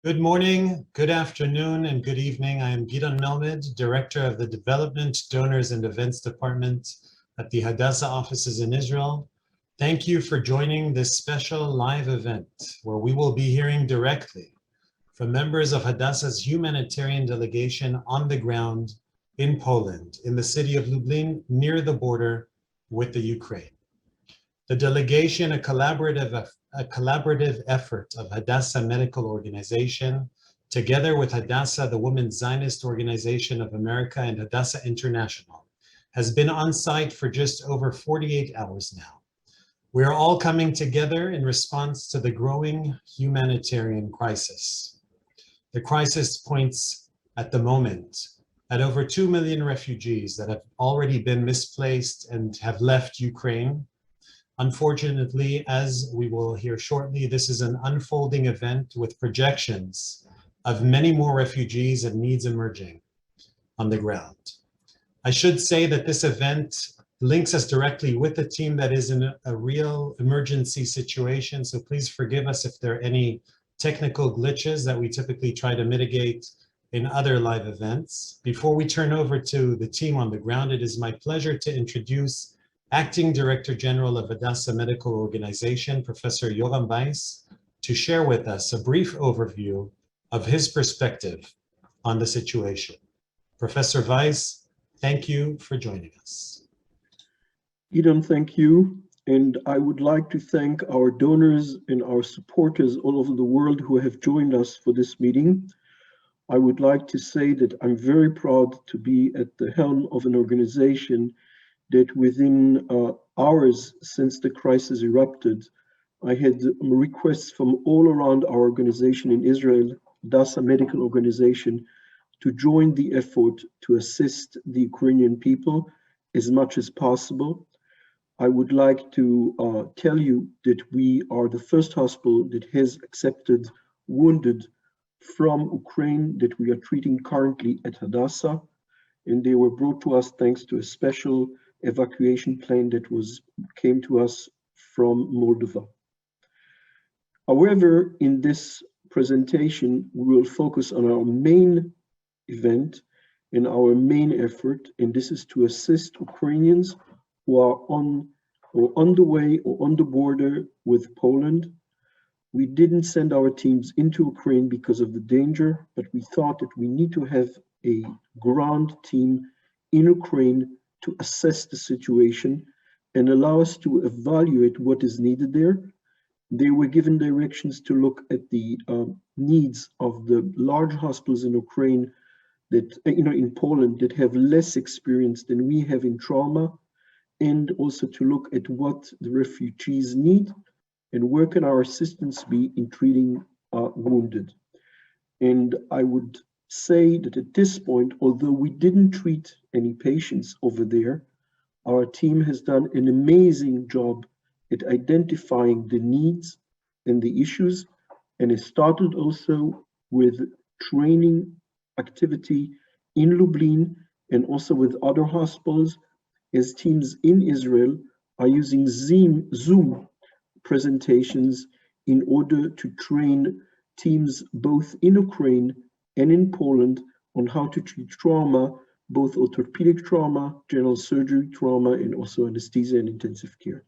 Good morning, good afternoon, and good evening. I am Gideon Melmed, Director of the Development, Donors, and Events Department at the Hadassah offices in Israel. Thank you for joining this special live event where we will be hearing directly from members of Hadassah's humanitarian delegation on the ground in Poland, in the city of Lublin, near the border with the Ukraine. The delegation, a collaborative effort of Hadassah Medical Organization, together with Hadassah, the Women's Zionist Organization of America, and Hadassah International, has been on site for just over 48 hours now. We are all coming together in response to the growing humanitarian crisis. The crisis points at the moment at over 2 million refugees that have already been misplaced and have left Ukraine. Unfortunately, as we will hear shortly, this is an unfolding event with projections of many more refugees and needs emerging on the ground. I should say that this event links us directly with the team that is in a real emergency situation, so please forgive us if there are any technical glitches that we typically try to mitigate in other live events. Before we turn over to the team on the ground, it is my pleasure to introduce Acting Director General of Hadassah Medical Organization, Professor Shaul Beyth, to share with us a brief overview of his perspective on the situation. Professor Beyth, thank you for joining us. Gideon, thank you. And I would like to thank our donors and our supporters all over the world who have joined us for this meeting. I would like to say that I'm very proud to be at the helm of an organization that within hours since the crisis erupted, I had requests from all around our organization in Israel, Hadassah Medical Organization, to join the effort to assist the Ukrainian people as much as possible. I would like to tell you that we are the first hospital that has accepted wounded from Ukraine that we are treating currently at Hadassah, and they were brought to us thanks to a special evacuation plane that came to us from Moldova. However, in this presentation, we will focus on our main event and our main effort, and this is to assist Ukrainians who are on the way or on the border with Poland. We didn't send our teams into Ukraine because of the danger, but we thought that we need to have a ground team in Ukraine to assess the situation and allow us to evaluate what is needed there. They were given directions to look at the needs of the large hospitals in Ukraine that, in Poland, that have less experience than we have in trauma, and also to look at what the refugees need and where can our assistance be in treating wounded. And I would say that at this point, although we didn't treat any patients over there, our team has done an amazing job at identifying the needs and the issues, and it started also with training activity in Lublin and also with other hospitals, as teams in Israel are using Zoom presentations in order to train teams both in Ukraine and in Poland on how to treat trauma, both orthopedic trauma, general surgery trauma, and also anesthesia and intensive care.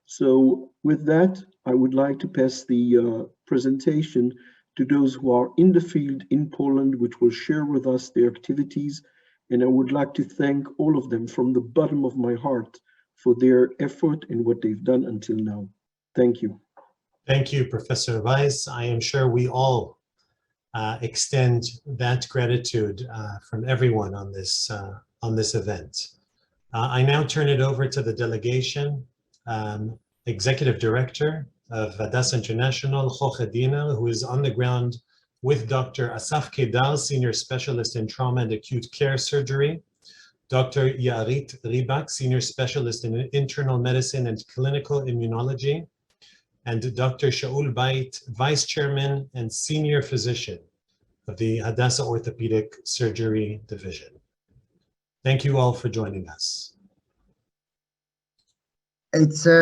So with that, I would like to pass the presentation to those who are in the field in Poland, which will share with us their activities. And I would like to thank all of them from the bottom of my heart for their effort and what they've done until now. Thank you. Thank you, Professor Beyth. I am sure we all extend that gratitude from everyone on this event. I now turn it over to the delegation, Executive Director of Hadassah International, Chochedina, who is on the ground with Dr. Asaf Kedar, Senior Specialist in Trauma and Acute Care Surgery, Dr. Yaarit Ribak, Senior Specialist in Internal Medicine and Clinical Immunology, and Dr. Shaul Beyth, Vice Chairman and Senior Physician of the Hadassah Orthopedic Surgery Division. Thank you all for joining us. It's, these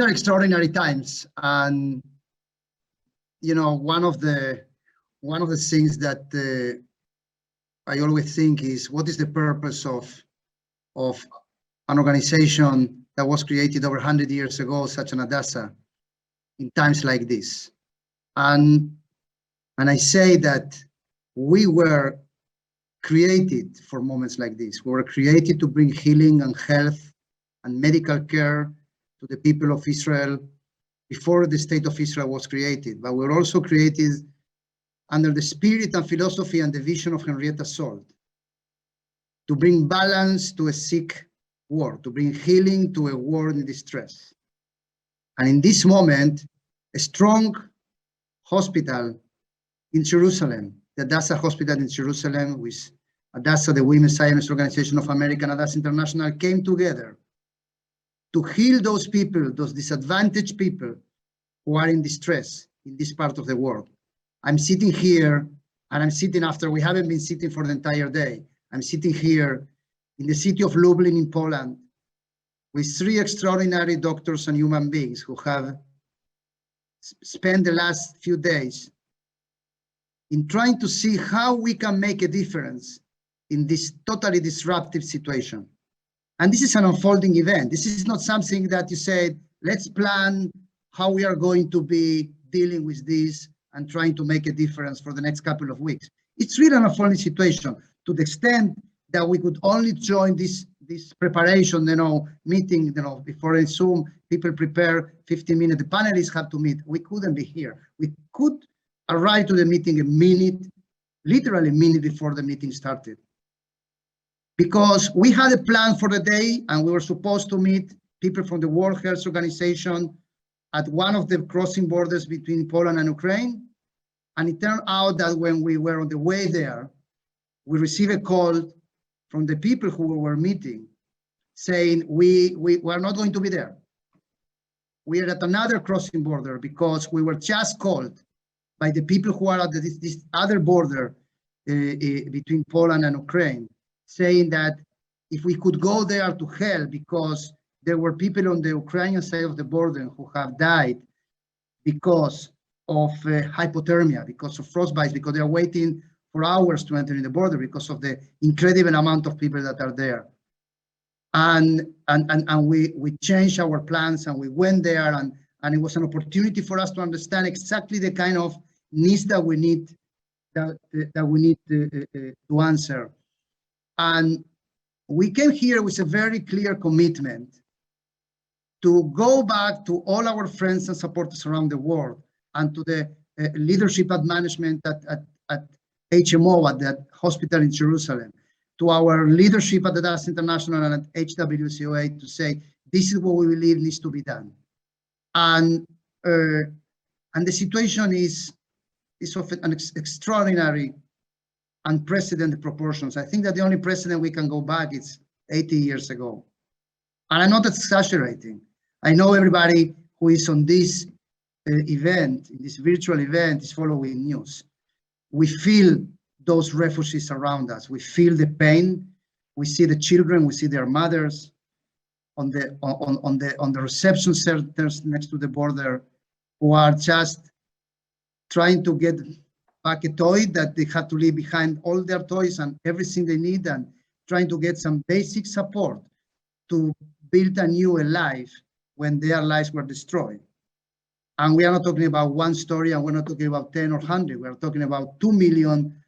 are extraordinary times, and one of the things that I always think is, what is the purpose of an organization that was created over 100 years ago, such an Hadassah, in times like this? And I say that we were created for moments like this. We were created to bring healing and health and medical care to the people of Israel before the state of Israel was created. But we were also created under the spirit and philosophy and the vision of Henrietta Salt, to bring balance to a sick world, to bring healing to a world in distress. And in this moment, a strong hospital in Jerusalem, the Hadassah Hospital in Jerusalem, with Hadassah, the Women's Zionist Organization of America, and Hadassah International, came together to heal those people, those disadvantaged people who are in distress in this part of the world. I'm sitting here, and I'm sitting after we haven't been sitting for the entire day. I'm sitting here in the city of Lublin in Poland with 3 extraordinary doctors and human beings who have spent the last few days in trying to see how we can make a difference in this totally disruptive situation. And this is an unfolding event. This is not something that you said, let's plan how we are going to be dealing with this and trying to make a difference for the next couple of weeks. It's really an unfolding situation, to the extent that we could only join this preparation, meeting, before in Zoom, people prepare 15 minutes, the panelists have to meet. We couldn't be here. We could arrive to the meeting literally a minute before the meeting started. Because we had a plan for the day, and we were supposed to meet people from the World Health Organization at one of the crossing borders between Poland and Ukraine. And it turned out that when we were on the way there, we received a call from the people who we were meeting saying, we are not going to be there. We are at another crossing border because we were just called by the people who are at this other border between Poland and Ukraine, saying that if we could go there to help, because there were people on the Ukrainian side of the border who have died because of hypothermia, because of frostbite, because they are waiting for hours to enter in the border because of the incredible amount of people that are there. And we changed our plans, and we went there, and it was an opportunity for us to understand exactly the kind of needs that we need to answer. And we came here with a very clear commitment to go back to all our friends and supporters around the world, and to the leadership and management at HMO, at that hospital in Jerusalem, to our leadership at Hadassah International and at HWZOA, to say, this is what we believe needs to be done. And the situation is of an extraordinary, unprecedented proportions. I think that the only precedent we can go back is 80 years ago. And I'm not exaggerating. I know everybody who is on this event, this virtual event, is following news. We feel those refugees around us. We feel the pain. We see the children. We see their mothers on the reception centers next to the border, who are just trying to get back a toy that they had to leave behind, all their toys and everything they need, and trying to get some basic support to build a new life when their lives were destroyed. And we are not talking about one story, and we're not talking about 10 or 100. We're talking about 2.5 million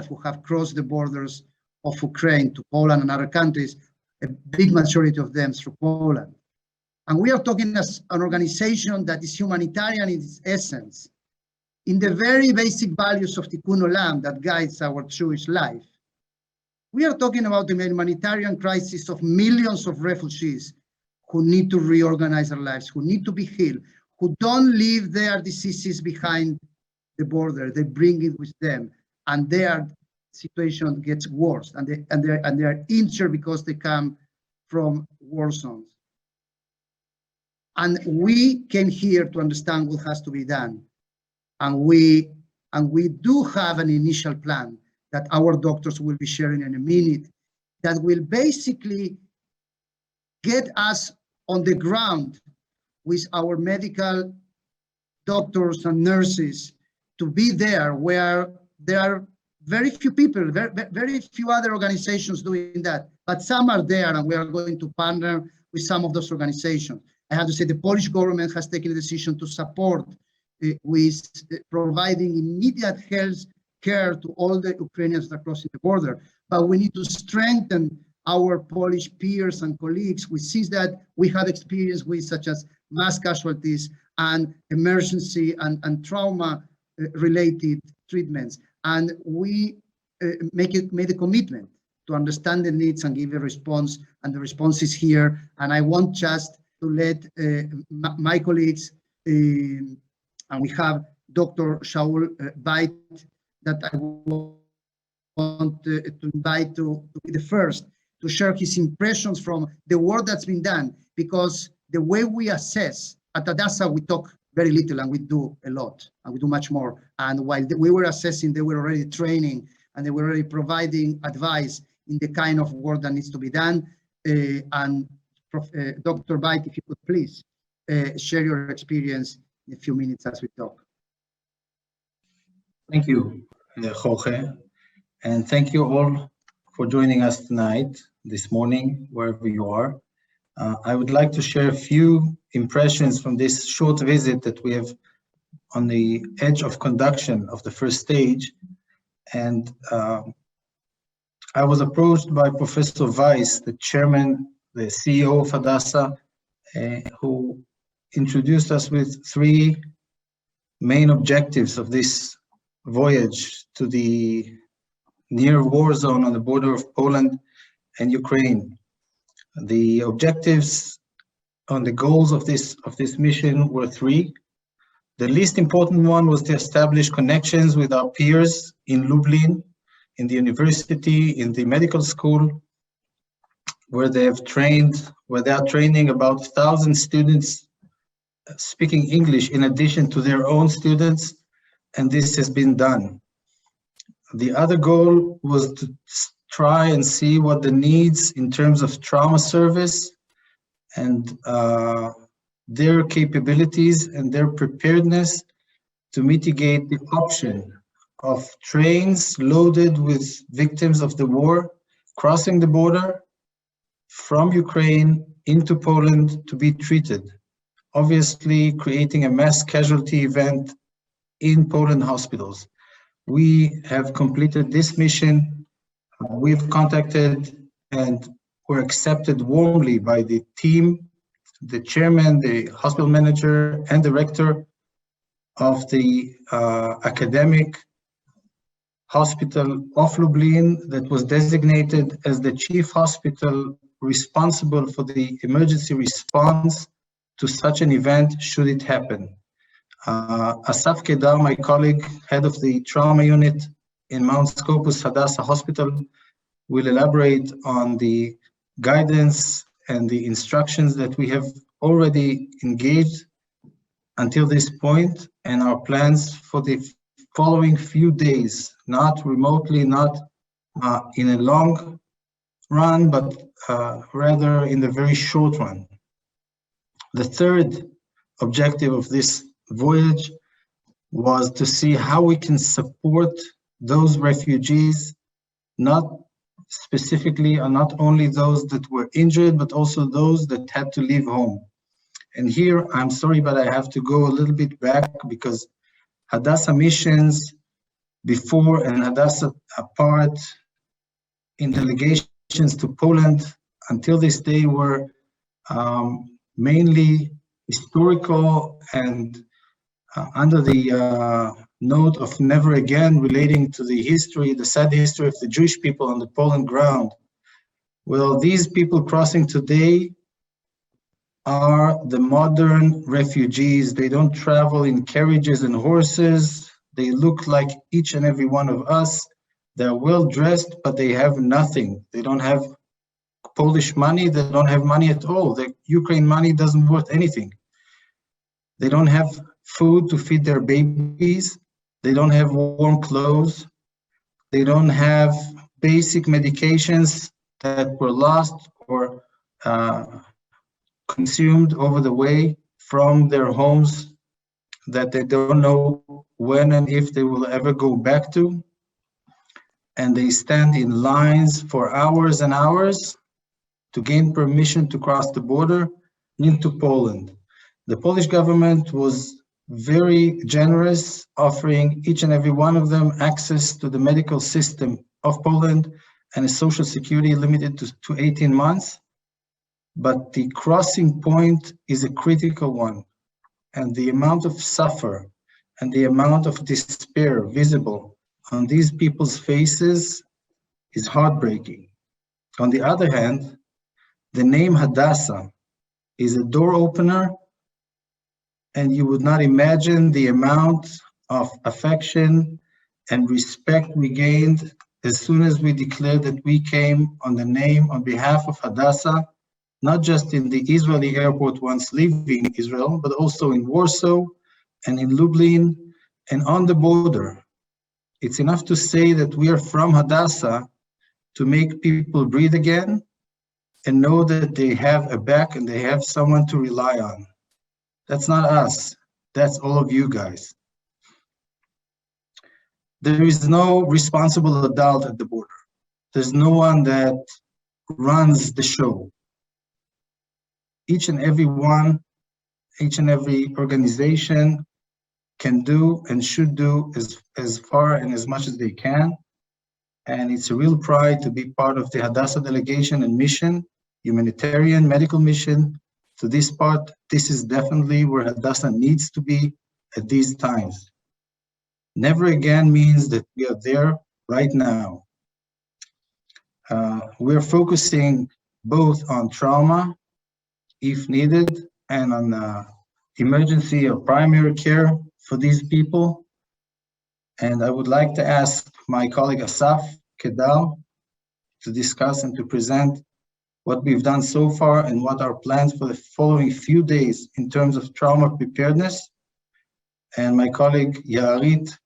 who have crossed the borders of Ukraine to Poland and other countries, a big majority of them through Poland. And we are talking as an organization that is humanitarian in its essence, in the very basic values of Tikkun Olam that guides our Jewish life. We are talking about the humanitarian crisis of millions of refugees who need to reorganize their lives, who need to be healed, who don't leave their diseases behind the border. They bring it with them, and their situation gets worse, and they are injured because they come from war zones. And we came here to understand what has to be done, and we do have an initial plan that our doctors will be sharing in a minute, that will basically get us on the ground with our medical doctors and nurses to be there where there are very few people, very few other organizations doing that, but some are there, and we are going to partner with some of those organizations. I have to say the Polish government has taken a decision to support with providing immediate health care to all the Ukrainians that are crossing the border. But we need to strengthen our Polish peers and colleagues with things that we have experience with, such as mass casualties and emergency and trauma related treatments. And we made a commitment to understand the needs and give a response, and the response is here. And I want just to let my colleagues, and we have Dr. Shaul Beyth, that I want to invite to be the first to share his impressions from the work that's been done, because the way we assess at Hadassah, we talk very little and we do a lot, and we do much more. And while we were assessing, they were already training and they were already providing advice in the kind of work that needs to be done. And Dr. Beyth, if you could please share your experience in a few minutes as we talk. Thank you, Jorge, and thank you all for joining us tonight, this morning, wherever you are. I would like to share a few impressions from this short visit that we have on the edge of conduction of the first stage. And I was approached by Professor Weiss, the chairman, the CEO of Hadassah, who introduced us with three main objectives of this voyage to the near war zone on the border of Poland and Ukraine. The objectives and the goals of this mission were three. The least important one was to establish connections with our peers in Lublin, in the university, in the medical school, where they are training about 1,000 students speaking English in addition to their own students, and this has been done. The other goal was to try and see what the needs in terms of trauma service and their capabilities and their preparedness to mitigate the option of trains loaded with victims of the war crossing the border from Ukraine into Poland to be treated, obviously creating a mass casualty event in Poland hospitals. We have completed this mission. We've contacted and were accepted warmly by the team, the chairman, the hospital manager, and the rector of the academic hospital of Lublin that was designated as the chief hospital responsible for the emergency response to such an event should it happen. Asaf Kedar, my colleague, head of the trauma unit in Mount Scopus Hadassah Hospital, will elaborate on the guidance and the instructions that we have already engaged until this point, and our plans for the following few days, not remotely, not in a long run, but rather in the very short run. The third objective of this voyage was to see how we can support those refugees, not specifically or not only those that were injured, but also those that had to leave home. And here, I'm sorry, but I have to go a little bit back because Hadassah missions before and Hadassah apart in delegations to Poland until this day were mainly historical and under the note of never again, relating to the history, the sad history of the Jewish people on the Poland ground. Well, these people crossing today are the modern refugees. They don't travel in carriages and horses. They look like each and every one of us. They're well dressed, but they have nothing. They don't have Polish money. They don't have money at all. The Ukraine money doesn't worth anything. They don't have food to feed their babies. They don't have warm clothes. They don't have basic medications that were lost or consumed over the way from their homes. that they don't know when and if they will ever go back to. And they stand in lines for hours and hours to gain permission to cross the border into Poland. The Polish government was very generous, offering each and every one of them access to the medical system of Poland and a social security limited to 18 months. But the crossing point is a critical one, and the amount of suffer and the amount of despair visible on these people's faces is heartbreaking. On the other hand, the name Hadassah is a door opener, and you would not imagine the amount of affection and respect we gained as soon as we declared that we came on the name on behalf of Hadassah, not just in the Israeli airport once leaving Israel, but also in Warsaw and in Lublin and on the border. It's enough to say that we are from Hadassah to make people breathe again and know that they have a back and they have someone to rely on. That's not us, that's all of you guys. There is no responsible adult at the border. There's no one that runs the show. Each and every one, each and every organization can do and should do as far and as much as they can. And it's a real pride to be part of the Hadassah delegation and mission, humanitarian medical mission. To this part, this is definitely where Hadassah needs to be at these times. Never again means that we are there right now. We're focusing both on trauma, if needed, and on emergency or primary care for these people. And I would like to ask my colleague Asaf Kedar to discuss and to present what we've done so far and what our plans for the following few days in terms of trauma preparedness. And my colleague Yaarit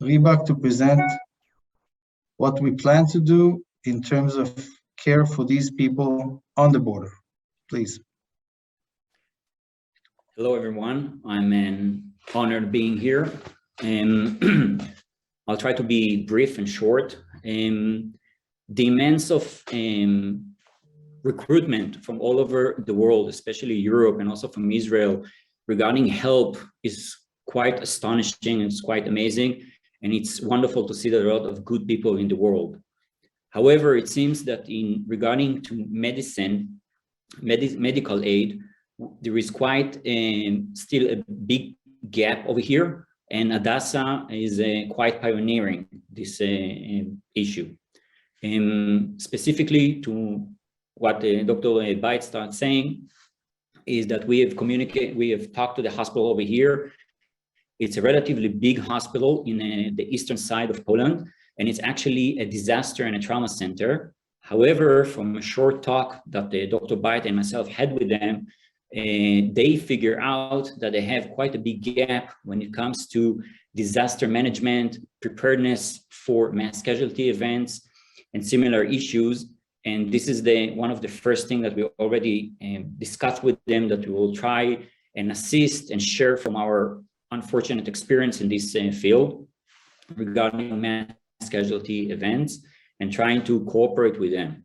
Ribak to present what we plan to do in terms of care for these people on the border. Please. Hello, everyone. I'm honored being here. I'll try to be brief and short. The immense of recruitment from all over the world, especially Europe and also from Israel, regarding help is quite astonishing. It's quite amazing. And it's wonderful to see that there are a lot of good people in the world. However, it seems that in regarding to medicine, medical aid, there is quite still a big gap over here, and Hadassah is quite pioneering this issue. Specifically to what Dr. Beyth started saying is that we have talked to the hospital over here. It's a relatively big hospital in the eastern side of Poland, and it's actually a disaster and a trauma center. However, from a short talk that Dr. Beyth and myself had with them, they figure out that they have quite a big gap when it comes to disaster management, preparedness for mass casualty events, and similar issues. And this is one of the first things that we already discussed with them, that we will try and assist and share from our unfortunate experience in this field regarding mass casualty events, and trying to cooperate with them.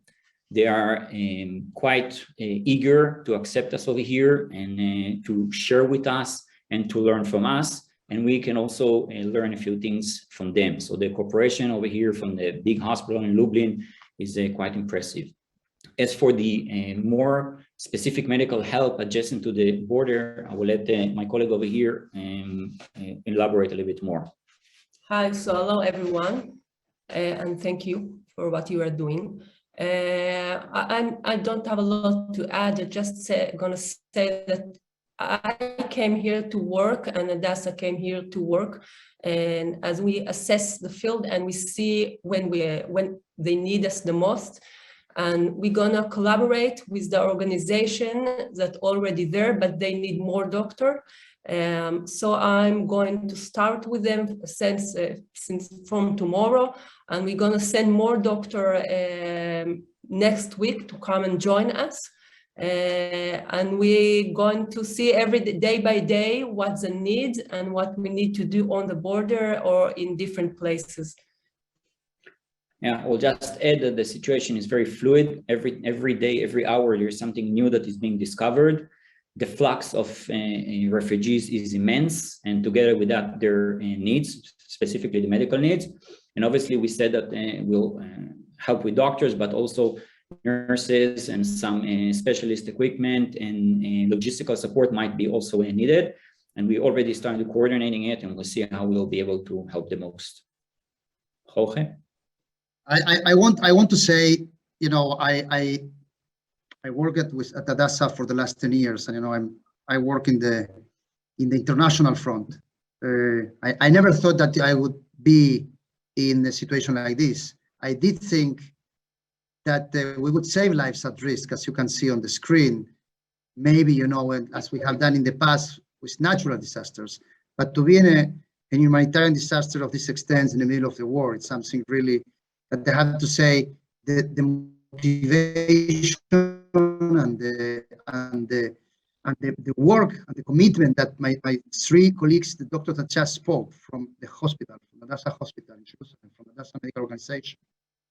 They are quite eager to accept us over here and to share with us and to learn from us. And we can also learn a few things from them. So the cooperation over here from the big hospital in Lublin is quite impressive. As for the more specific medical help adjacent to the border, I will let my colleague over here elaborate a little bit more. Hi, so hello everyone, and thank you for what you are doing. I don't have a lot to add. I'm just gonna say that I came here to work, and Hadassah came here to work. And as we assess the field and we see when they need us the most, and we're gonna collaborate with the organization that's already there, but they need more doctors. So I'm going to start with them since from tomorrow, and we're going to send more doctors next week to come and join us. And we're going to see every day by day what's the need and what we need to do on the border or in different places. Yeah, I'll just add that the situation is very fluid. Every day, every hour, there's something new that is being discovered. The flux of refugees is immense, and together with that, their needs, specifically the medical needs. And obviously, we said that we'll help with doctors, but also nurses and some specialist equipment and logistical support might be also needed. And we already started coordinating it, and we'll see how we'll be able to help the most. Jorge? I want to say, you know, I worked at Hadassah for the last 10 years, and you know, I work in the international front. I never thought that I would be in a situation like this. I did think that we would save lives at risk, as you can see on the screen. Maybe, you know, as we have done in the past with natural disasters, but to be in a humanitarian disaster of this extent in the middle of the war, it's something really that I have to say the motivation and the work and the commitment that my three colleagues, the doctors that just spoke from the hospital, from Hadassah Hospital in Jerusalem, from Hadassah Medical Organization,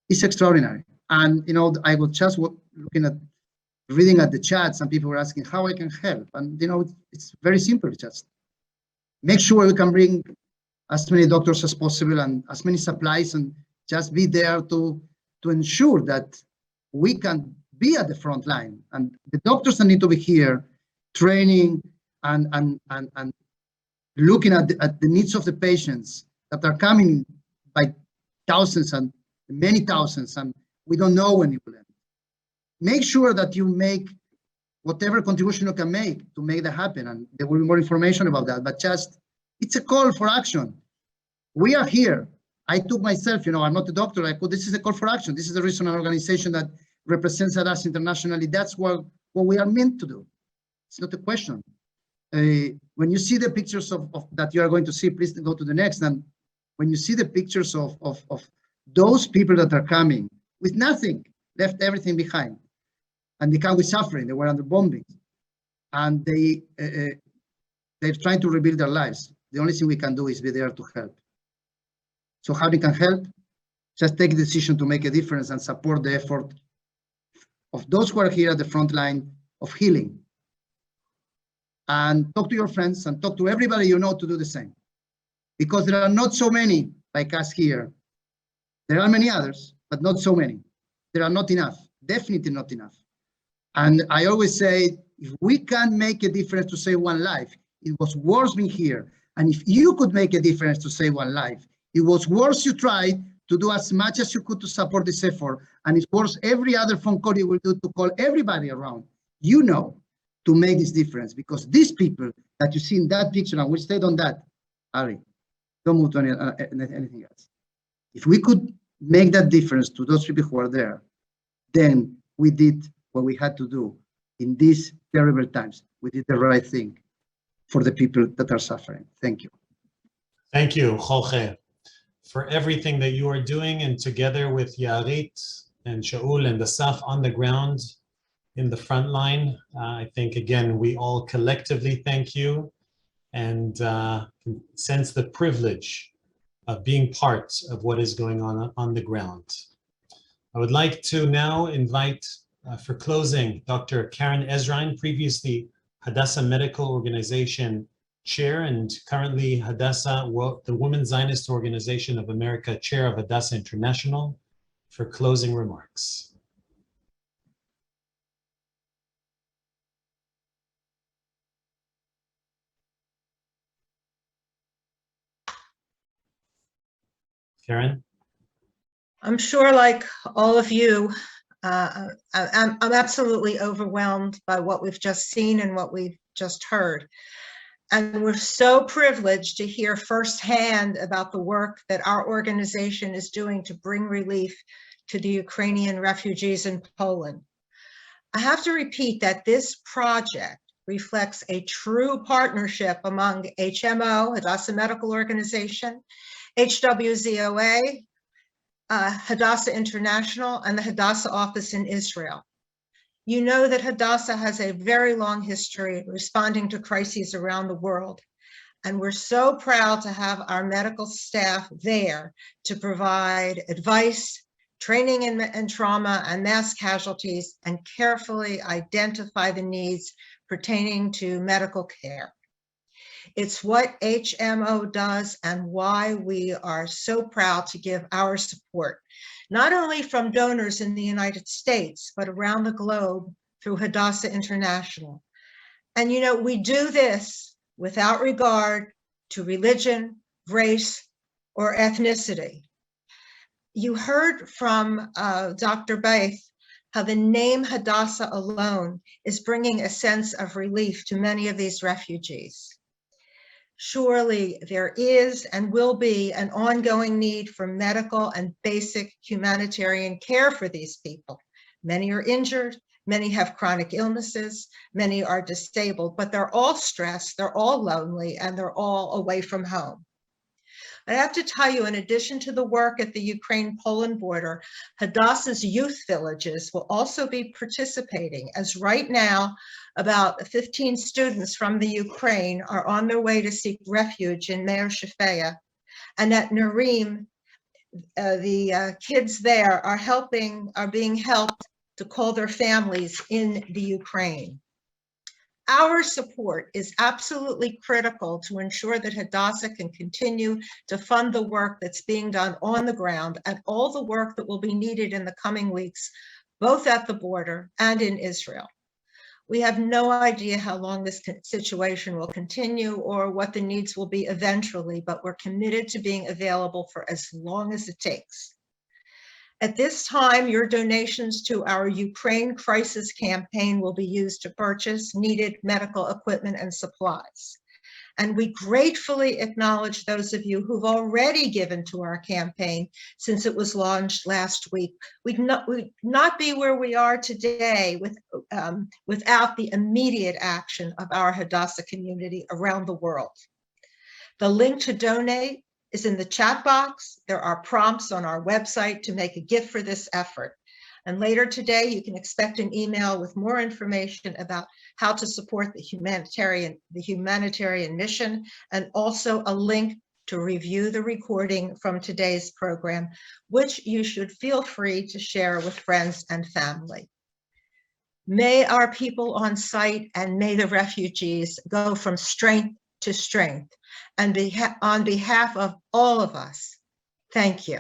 is extraordinary. And you know, I was just reading at the chat, some people were asking how I can help, and you know, it's very simple. Just make sure we can bring as many doctors as possible and as many supplies, and just be there to ensure that we can be at the front line. And the doctors that need to be here, training and looking at the needs of the patients that are coming by thousands and many thousands, and we don't know when it will end. Make sure that you make whatever contribution you can make to make that happen, and there will be more information about that, but just, it's a call for action. We are here. I took myself, you know, I'm not a doctor, this is a call for action. This is the reason an organization that represents us internationally, that's what we are meant to do. It's not a question. When you see the pictures of that you are going to see, please go to the next. And when you see the pictures of those people that are coming with nothing, left everything behind, and they come with suffering, they were under bombing, and they're trying to rebuild their lives. The only thing we can do is be there to help. So how they can help? Just take the decision to make a difference and support the effort of those who are here at the front line of healing. And talk to your friends and talk to everybody you know to do the same. Because there are not so many like us here. There are many others, but not so many. There are not enough, definitely not enough. And I always say, if we can make a difference to save one life, it was worth being here. And if you could make a difference to save one life, it was worth you tried to do as much as you could to support this effort. And it's worth every other phone call you will do to call everybody around, you know, to make this difference. Because these people that you see in that picture, and we stayed on that, Ari, don't move to anything else. If we could make that difference to those people who are there, then we did what we had to do in these terrible times. We did the right thing for the people that are suffering. Thank you. Thank you, Jorge, for everything that you are doing, and together with Yaarit and Shaul and Asaf on the ground in the front line. I think, again, we all collectively thank you and sense the privilege of being part of what is going on the ground. I would like to now invite, for closing, Dr. Karen Ezrain, previously Hadassah Medical Organization Chair and currently Hadassah, the Women's Zionist Organization of America Chair of Hadassah International, for closing remarks. Karen? I'm sure, like all of you, I'm absolutely overwhelmed by what we've just seen and what we've just heard. And we're so privileged to hear firsthand about the work that our organization is doing to bring relief to the Ukrainian refugees in Poland. I have to repeat that this project reflects a true partnership among HMO, Hadassah Medical Organization, HWZOA, Hadassah International, and the Hadassah office in Israel. You know that Hadassah has a very long history of responding to crises around the world. And we're so proud to have our medical staff there to provide advice, training in trauma and mass casualties, and carefully identify the needs pertaining to medical care. It's what HMO does and why we are so proud to give our support, not only from donors in the United States, but around the globe through Hadassah International. And you know, we do this without regard to religion, race, or ethnicity. You heard from Dr. Beyth how the name Hadassah alone is bringing a sense of relief to many of these refugees. Surely there is and will be an ongoing need for medical and basic humanitarian care for these people. Many are injured, many have chronic illnesses, many are disabled, but they're all stressed, they're all lonely, and they're all away from home. I have to tell you, in addition to the work at the Ukraine-Poland border, Hadassah's youth villages will also be participating, as right now, about 15 students from the Ukraine are on their way to seek refuge in Meir Shafaya. And at Narim, the kids there are being helped to call their families in the Ukraine. Our support is absolutely critical to ensure that Hadassah can continue to fund the work that's being done on the ground and all the work that will be needed in the coming weeks, both at the border and in Israel. We have no idea how long this situation will continue or what the needs will be eventually, but we're committed to being available for as long as it takes. At this time, your donations to our Ukraine Crisis Campaign will be used to purchase needed medical equipment and supplies. And we gratefully acknowledge those of you who've already given to our campaign since it was launched last week. We'd not be where we are today without the immediate action of our Hadassah community around the world. The link to donate is in the chat box. There are prompts on our website to make a gift for this effort. And later today, you can expect an email with more information about how to support the humanitarian mission, and also a link to review the recording from today's program, which you should feel free to share with friends and family. May our people on site and may the refugees go from strength to strength. And on behalf of all of us, thank you.